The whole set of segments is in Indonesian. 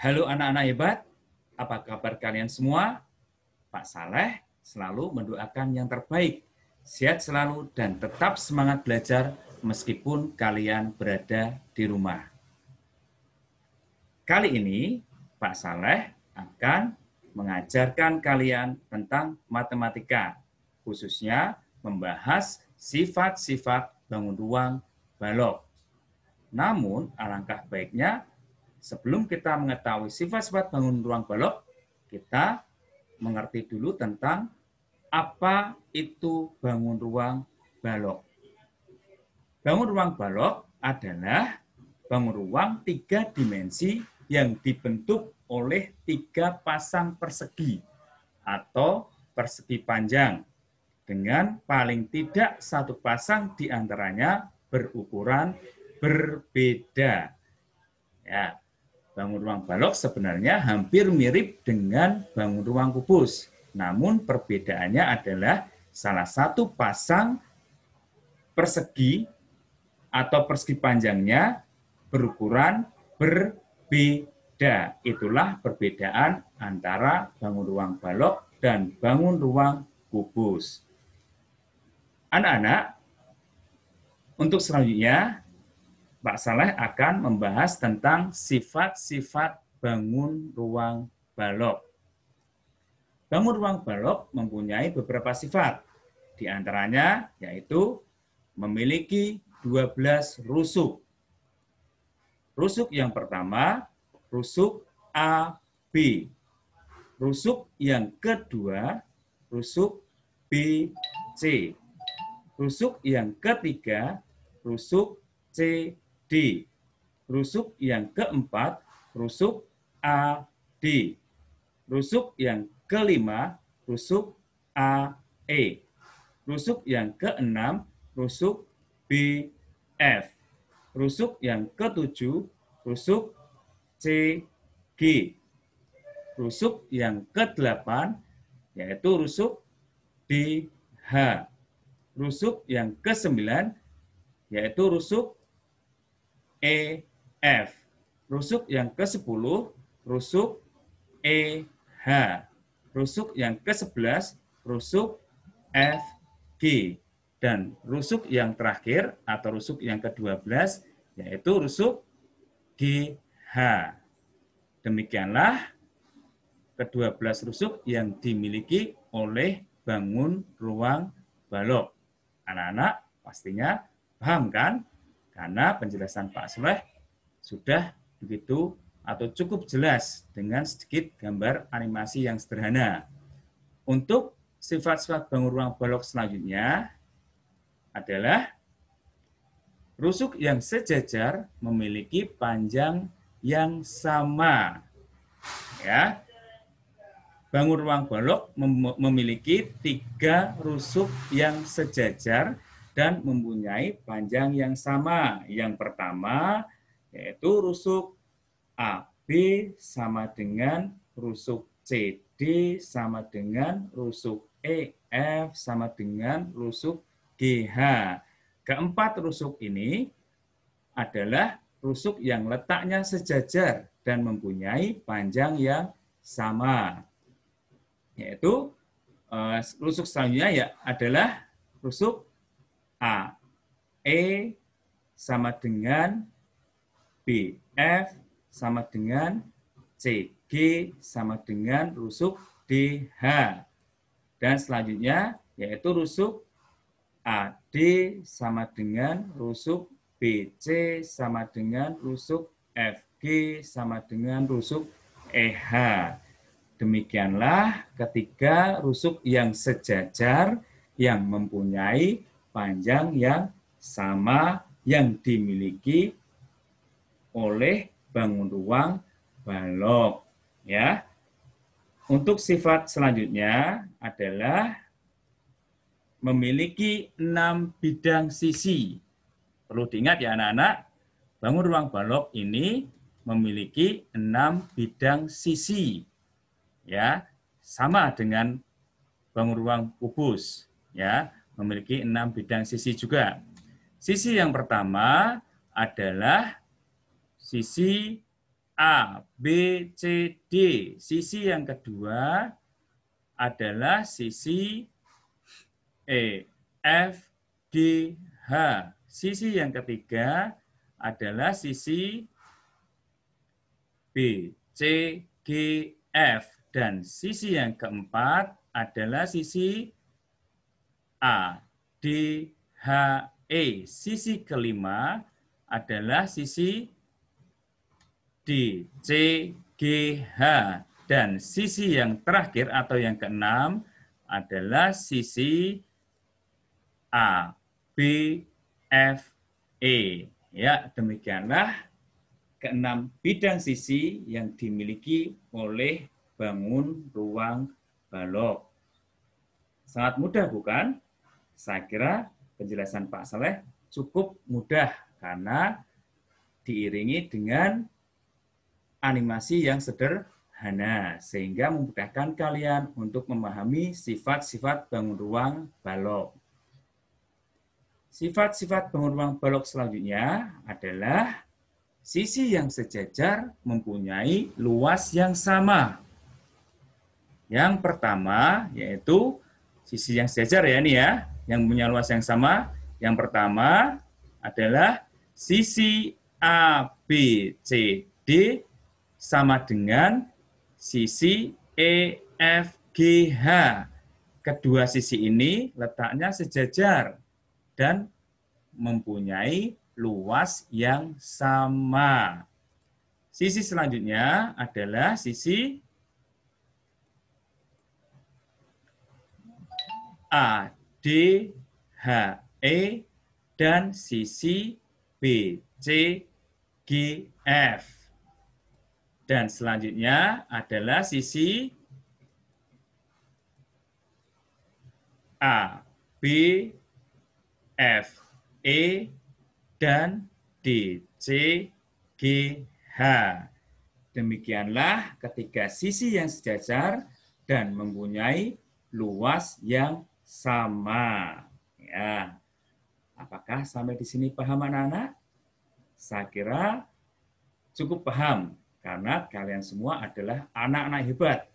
Halo anak-anak hebat, apa kabar kalian semua? Pak Saleh selalu mendoakan yang terbaik. Sehat selalu dan tetap semangat belajar meskipun kalian berada di rumah. Kali ini Pak Saleh akan mengajarkan kalian tentang matematika, khususnya membahas sifat-sifat bangun ruang balok. Namun alangkah baiknya sebelum kita mengetahui sifat-sifat bangun ruang balok, kita mengerti dulu tentang apa itu bangun ruang balok. Bangun ruang balok adalah bangun ruang 3 dimensi yang dibentuk oleh 3 pasang persegi atau persegi panjang dengan paling tidak 1 pasang di antaranya berukuran berbeda. Ya, bangun ruang balok sebenarnya hampir mirip dengan bangun ruang kubus. Namun perbedaannya adalah salah satu pasang persegi atau persegi panjangnya berukuran berbeda. Itulah perbedaan antara bangun ruang balok dan bangun ruang kubus. Anak-anak, untuk selanjutnya Pak Saleh akan membahas tentang sifat-sifat bangun ruang balok. Bangun ruang balok mempunyai beberapa sifat. Di antaranya yaitu memiliki 12 rusuk. Rusuk yang pertama, rusuk AB. Rusuk yang kedua, rusuk BC. Rusuk yang ketiga, rusuk CD. Rusuk yang keempat, rusuk AD. Rusuk yang kelima, rusuk AE. Rusuk yang keenam, rusuk BF. Rusuk yang ketujuh, rusuk CG. Rusuk yang kedelapan, yaitu rusuk DH. Rusuk yang kesembilan, yaitu rusuk EF. Rusuk yang ke-10, rusuk EH. Rusuk yang ke-11, rusuk FG. Dan rusuk yang terakhir atau rusuk yang ke-12 yaitu rusuk GH. Demikianlah ke-12 rusuk yang dimiliki oleh bangun ruang balok. Anak-anak pastinya paham kan? Karena penjelasan Pak Saleh sudah begitu atau cukup jelas dengan sedikit gambar animasi yang sederhana. Untuk sifat-sifat bangun ruang balok selanjutnya adalah rusuk yang sejajar memiliki panjang yang sama. Ya, bangun ruang balok memiliki 3 rusuk yang sejajar dan mempunyai panjang yang sama. Yang pertama yaitu rusuk AB sama dengan rusuk CD sama dengan rusuk EF sama dengan rusuk GH. Keempat rusuk ini adalah rusuk yang letaknya sejajar dan mempunyai panjang yang sama. Yaitu rusuk selanjutnya ya adalah rusuk A. E sama dengan BF sama dengan CG sama dengan rusuk DH. Dan selanjutnya yaitu rusuk AD sama dengan rusuk BC sama dengan rusuk FG sama dengan rusuk EH. Demikianlah ketiga rusuk yang sejajar yang mempunyai panjang yang sama yang dimiliki oleh bangun ruang balok. Ya. Untuk sifat selanjutnya adalah memiliki 6 bidang sisi. Perlu diingat ya anak-anak, bangun ruang balok ini memiliki 6 bidang sisi. Ya, sama dengan bangun ruang kubus, ya, memiliki 6 bidang sisi juga. Sisi yang pertama adalah sisi A, B, C, D. Sisi yang kedua adalah sisi E, F, G, H. Sisi yang ketiga adalah sisi B, C, G, F. Dan sisi yang keempat adalah sisi A, D, H, E. Sisi kelima adalah sisi D, C, G, H. Dan sisi yang terakhir atau yang keenam adalah sisi A, B, F, E. Ya, demikianlah keenam bidang sisi yang dimiliki oleh bangun ruang balok. Sangat mudah bukan? Saya kira penjelasan Pak Saleh cukup mudah karena diiringi dengan animasi yang sederhana sehingga memudahkan kalian untuk memahami sifat-sifat bangun ruang balok. Sifat-sifat bangun ruang balok selanjutnya adalah sisi yang sejajar mempunyai luas yang sama. Yang pertama yaitu sisi yang sejajar ya ini ya, yang punya luas yang sama. Yang pertama adalah sisi A, B, C, D sama dengan sisi E, F, G, H. Kedua sisi ini letaknya sejajar dan mempunyai luas yang sama. Sisi selanjutnya adalah sisi A, D, H, E, dan sisi B, C, G, F. Dan selanjutnya adalah sisi A, B, F, E, dan D, C, G, H. Demikianlah ketiga sisi yang sejajar dan mempunyai luas yang sama. Ya. Apakah sampai di sini paham anak-anak? Saya kira cukup paham karena kalian semua adalah anak-anak hebat.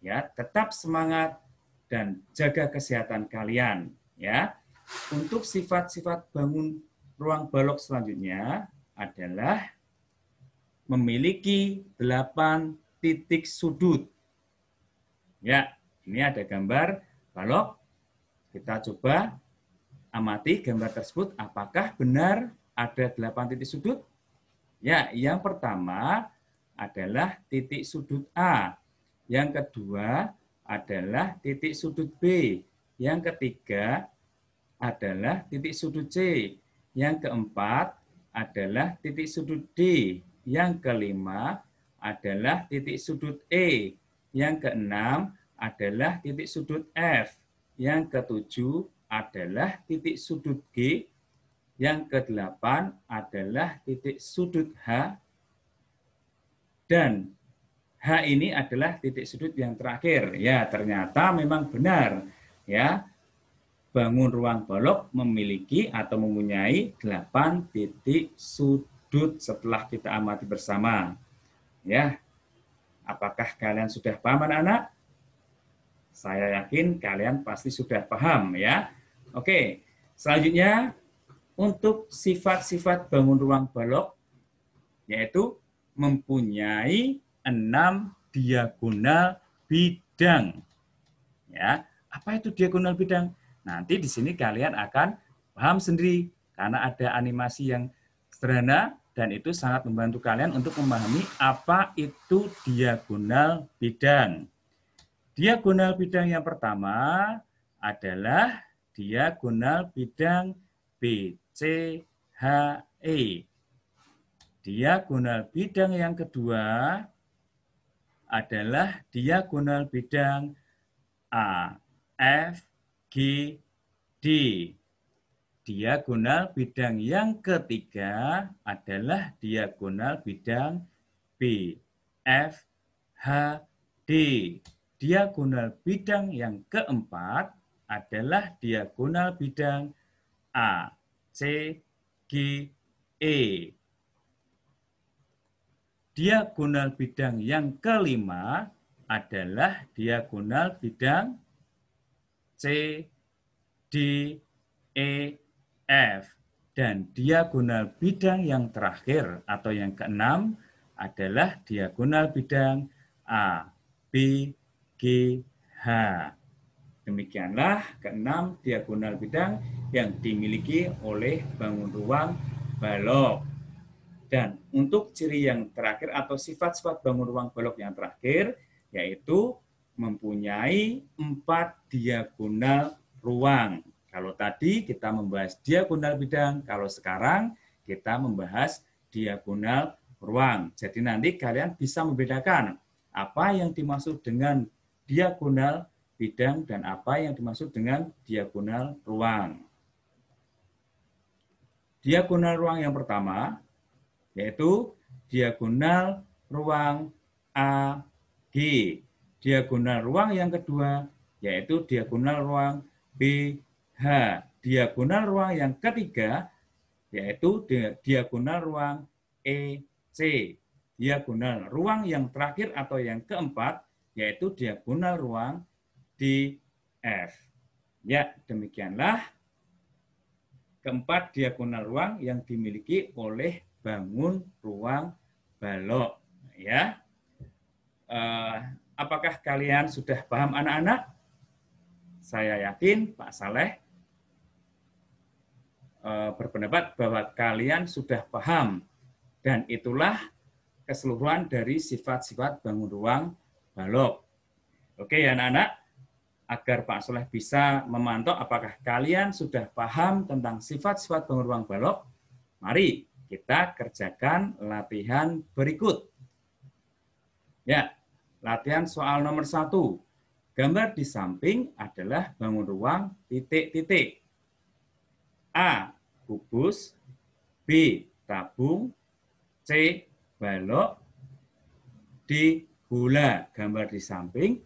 Ya, tetap semangat dan jaga kesehatan kalian, ya. Untuk sifat-sifat bangun ruang balok selanjutnya adalah memiliki 8 titik sudut. Ya, ini ada gambar balok. Kita coba amati gambar tersebut, apakah benar ada 8 titik sudut? Ya, yang pertama adalah titik sudut A. Yang kedua adalah titik sudut B. Yang ketiga adalah titik sudut C. Yang keempat adalah titik sudut D. Yang kelima adalah titik sudut E. Yang keenam adalah titik sudut F. Yang ketujuh adalah titik sudut G. Yang kedelapan adalah titik sudut H. Dan H ini adalah titik sudut yang terakhir. Ya, ternyata memang benar. Ya, bangun ruang balok memiliki atau mempunyai 8 titik sudut setelah kita amati bersama. Ya, apakah kalian sudah paham anak-anak? Saya yakin kalian pasti sudah paham ya. Oke, selanjutnya untuk sifat-sifat bangun ruang balok yaitu mempunyai 6 diagonal bidang. Ya, apa itu diagonal bidang? Nanti di sini kalian akan paham sendiri karena ada animasi yang sederhana dan itu sangat membantu kalian untuk memahami apa itu diagonal bidang. Diagonal bidang yang pertama adalah diagonal bidang BCHE. Diagonal bidang yang kedua adalah diagonal bidang AFGD. Diagonal bidang yang ketiga adalah diagonal bidang BFHD. Diagonal bidang yang keempat adalah diagonal bidang ACGE. diagonal bidang yang kelima adalah diagonal bidang C, D, E, F. Dan diagonal bidang yang terakhir atau yang keenam adalah diagonal bidang A, B, G, H. Demikianlah keenam diagonal bidang yang dimiliki oleh bangun ruang balok. Dan untuk ciri yang terakhir atau sifat-sifat bangun ruang balok yang terakhir, yaitu mempunyai 4 diagonal ruang. Kalau tadi kita membahas diagonal bidang, kalau sekarang kita membahas diagonal ruang. Jadi nanti kalian bisa membedakan apa yang dimaksud dengan diagonal bidang dan apa yang dimaksud dengan diagonal ruang. Diagonal ruang yang pertama yaitu diagonal ruang AG. Diagonal ruang yang kedua yaitu diagonal ruang BH. Diagonal ruang yang ketiga yaitu diagonal ruang EC. Diagonal ruang yang terakhir atau yang keempat yaitu diagonal ruang DF. Ya, demikianlah keempat diagonal ruang yang dimiliki oleh bangun ruang balok. Ya, apakah kalian sudah paham anak-anak? Saya yakin Pak Saleh berpendapat bahwa kalian sudah paham dan itulah keseluruhan dari sifat-sifat bangun ruang balok. Oke ya anak-anak, agar Pak Saleh bisa memantau apakah kalian sudah paham tentang sifat-sifat bangun ruang balok, mari kita kerjakan latihan berikut. Ya, latihan soal nomor 1. Gambar di samping adalah bangun ruang titik-titik. A, kubus. B, tabung. C, balok. D, bola. Gambar di samping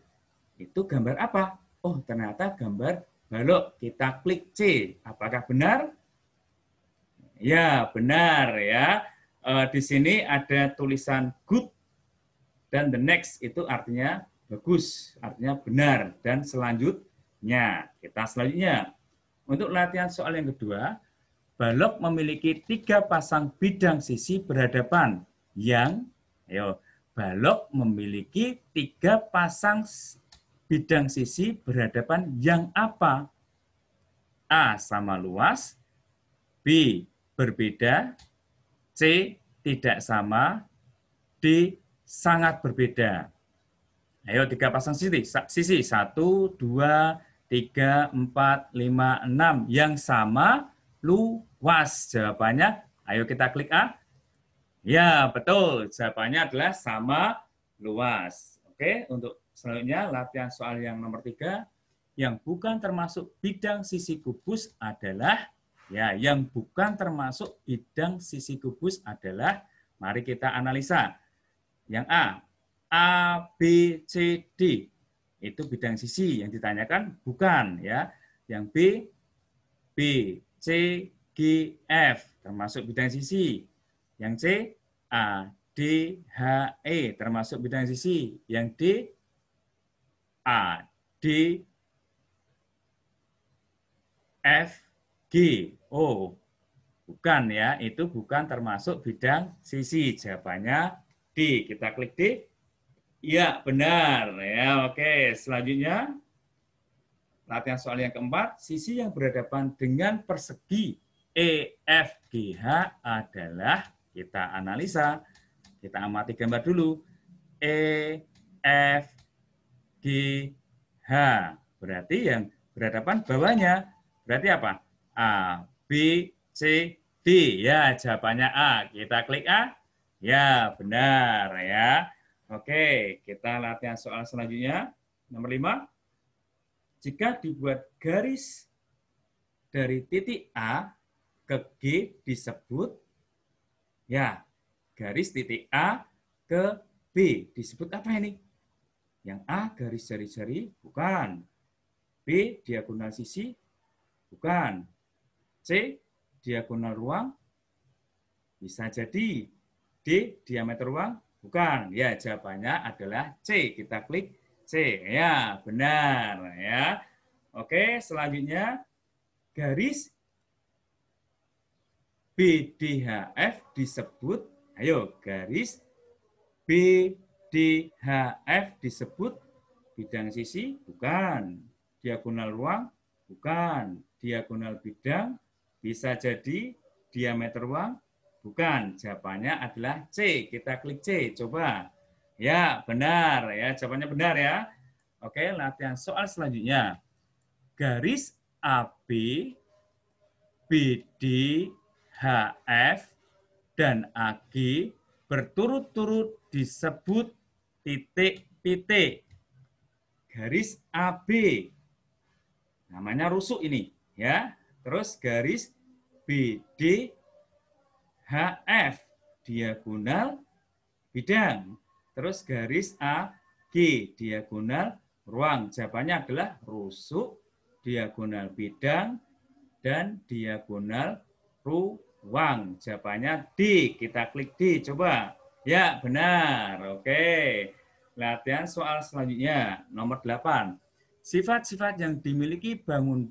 itu gambar apa? Oh, ternyata gambar balok. Kita klik C. Apakah benar? Ya, benar ya. Di sini ada tulisan good dan the next itu artinya bagus, artinya benar. Dan selanjutnya, untuk latihan soal yang kedua, balok memiliki 3 pasang bidang sisi berhadapan balok memiliki 3 pasang bidang sisi berhadapan yang apa? A, sama luas. B, berbeda. C, tidak sama. D, sangat berbeda. Ayo 3 pasang sisi. 1, 2, 3, 4, 5, 6. Yang sama luas. Jawabannya, ayo kita klik A. Ya, betul. Jawabannya adalah sama luas. Oke, untuk selanjutnya latihan soal yang nomor 3. Yang bukan termasuk bidang sisi kubus adalah yang bukan termasuk bidang sisi kubus adalah, mari kita analisa. Yang A, B, C, D. Itu bidang sisi yang ditanyakan bukan ya. Yang B, C, G, F termasuk bidang sisi. Yang C, A, D, H, E termasuk bidang sisi. Yang D, A, D, F, G. Oh, bukan ya, itu bukan termasuk bidang sisi. Jawabannya D. Kita klik D. Ya, benar ya. Oke, selanjutnya latihan soal yang keempat, sisi yang berhadapan dengan persegi EFGH adalah, kita analisa, kita amati gambar dulu. EFGH berarti yang berhadapan bawahnya berarti apa? A, B, C, D. Ya, jawabannya A. Kita klik A. Ya, benar ya. Oke, kita latihan soal selanjutnya. Nomor 5. Jika dibuat garis dari titik A ke G disebut, ya, garis titik A ke B disebut apa ini? Yang A garis jari-jari, bukan. B diagonal sisi, bukan. C diagonal ruang, bisa jadi. D diameter ruang, Bukan. Ya, jawabannya adalah C. Kita klik C. Ya, benar ya. Oke, selanjutnya garis BDHF disebut, ayo garis BDHF disebut bidang sisi? Bukan. Diagonal ruang? Bukan. Diagonal bidang? Bisa jadi diameter ruang? Bukan. Jawabannya adalah C. Kita klik C. Coba. Ya, benar ya. Jawabannya benar ya. Oke, latihan soal selanjutnya. Garis AB, BD, HF, dan AG berturut-turut disebut titik-titik. Garis AB namanya rusuk ini ya. Terus garis BD HF diagonal bidang. Terus garis AG diagonal ruang. Jawabannya adalah rusuk, diagonal bidang, dan diagonal ruang. Jawabannya D. Kita klik D. Coba. Ya, benar. Oke. Latihan soal selanjutnya. Nomor 8. Sifat-sifat yang dimiliki bangun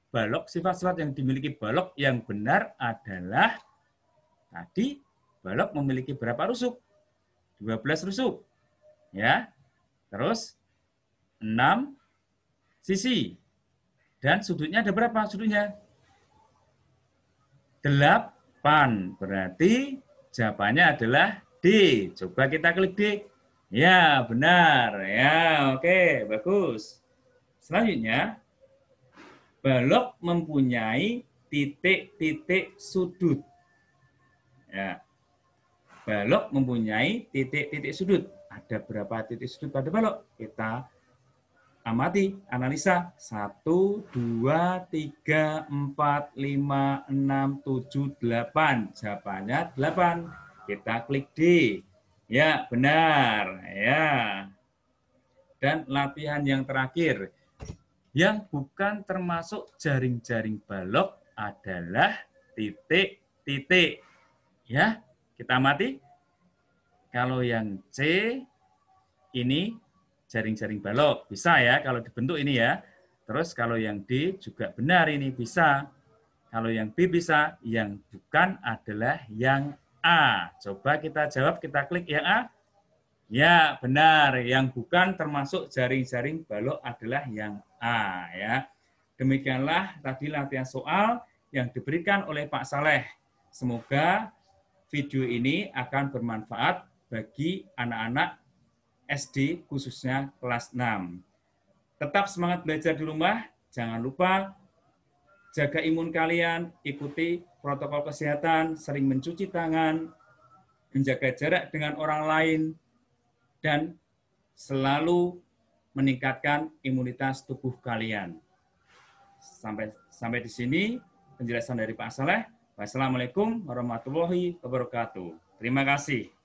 balok, sifat-sifat yang dimiliki balok yang benar adalah tadi balok memiliki berapa rusuk? 12 rusuk. Ya. Terus 6 sisi. Dan sudutnya ada berapa sudutnya? 8. Berarti jawabannya adalah D. Coba kita klik D. Ya, benar. Ya, oke, bagus. Selanjutnya, balok mempunyai titik-titik sudut. Ya. Balok mempunyai titik-titik sudut. Ada berapa titik sudut pada balok? Kita amati, analisa. 1, 2, 3, 4, 5, 6, 7, 8. Jawabannya 8. Kita klik D. Ya, benar. Ya. Dan latihan yang terakhir. Yang bukan termasuk jaring-jaring balok adalah titik-titik. Ya, kita amati. Kalau yang C ini jaring-jaring balok. Bisa ya kalau dibentuk ini ya. Terus kalau yang D juga benar ini bisa. Kalau yang B bisa, yang bukan adalah yang A. Coba kita jawab, kita klik yang A. Ya, benar. Yang bukan termasuk jaring-jaring balok adalah yang A ya. Demikianlah tadi latihan soal yang diberikan oleh Pak Saleh. Semoga video ini akan bermanfaat bagi anak-anak SD khususnya kelas 6. Tetap semangat belajar di rumah, jangan lupa jaga imun kalian, ikuti protokol kesehatan, sering mencuci tangan, menjaga jarak dengan orang lain, dan selalu meningkatkan imunitas tubuh kalian. Sampai di sini penjelasan dari Pak Saleh. Wassalamualaikum warahmatullahi wabarakatuh. Terima kasih.